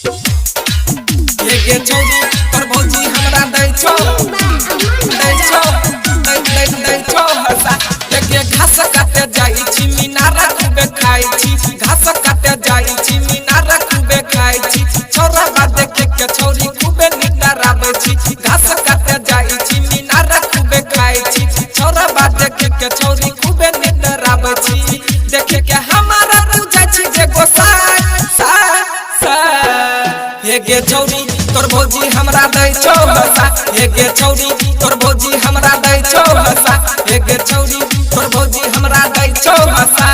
ये छौरी तोर भौजी हमरा दै छौ हसा लेके घास काटे जाई छी मीनारा खूबे खाई छी घास काटे जाई छी मीनारा खूबे खाई छी छोरा बा देखे के छौरी खूबे निटारा आबै छी घास काटे जाई छी मीनारा खूबे खाई छी छोरा बा देखे के छौरी खूबे निटारा आबै छी देखे के हमारा तू जाई छी जे गोसाई ये गे छौरी तोर भौजी हमरा दै छौ हसा ये गे छौरी तोर भौजी हमरा दै छौ हसा ये गे छौरी तोर भौजी हमरा दै छौ हसा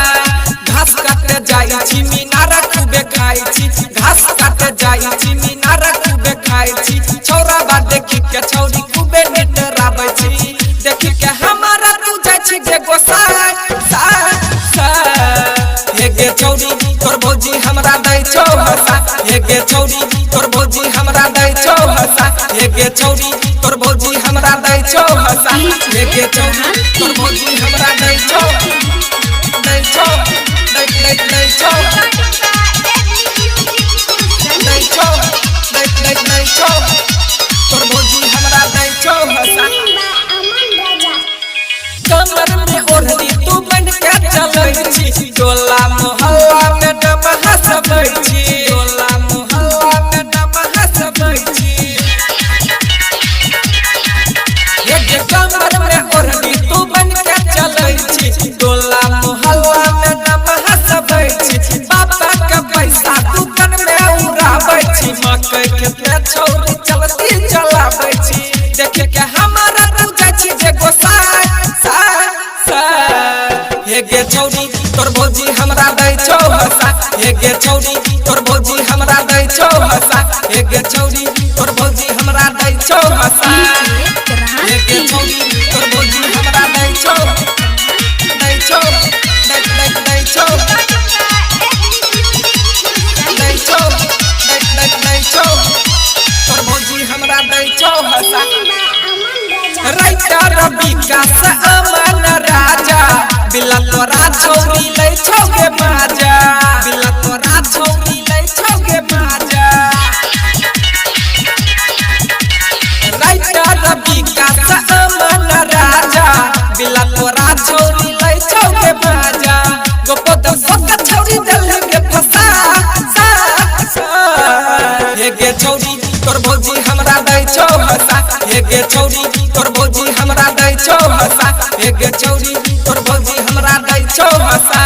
घास काटे जाई छी मीनारा खूबे खाई छी घास काटे जाई छी मीनारा खूबे खाई छी छौरा बा देखि के छौरी खूबे निटराबै छी देखि के हमारा तू जाई छी जे गोसाई ये गे छौरी तोर भौजी हमरा दै छौ हसा ये गे छौरी तोर भौजी हमरा दै छौ हसा ये गे छौरी तोर भौजी हमरा दै छौ हसा ये गे छौरी तोर भौजी हमरा दै छौ दै छौ दै छौ तोर भौजी हमरा दै छौ हसा कमर में ओढ़नी तू बन के चलै छी टोला मोहल्ला में नाम हसबै छी टोला मोहल्ला में नाम हसबै छी ये जे कमर में ओढ़नी तू बन के चलै छी टोला मोहल्ला में नाम हसबै छी पापा के पैसा दुकान में उड़ाबै छी मकई के छौरी चलती चलाबै छी देखे के हमारा तू जाई छी जे गोसाई ये गे छौरी तोर भौजी हमरा दै छौ हसा ये गे छौरी तोर भौजी हमरा दै छौ हसा ये गे छौरी तोर भौजी हमरा दै छौ हसा ये गे छौरी तोर भौजी हमरा दै छौ तोर भौजी हमरा दै छौ हसा राइटर विकास अमन राजा बिला तोरा छौरी लै छौ गे बाजा बिला तोरा छौरी लै छौ गे बाजा राइटर विकास अमन राजा बिला तोरा छौरी लै छौ गे बाजा गोपद सक छौरी दिल के फसा ये गे छौरी तोर भौजी हमरा दै छौ हसा ये गे छौरी तोर भौजी हमरा दै छौ हसा ये गे छौरी तोर भौजी हमरा दै छौ हसा।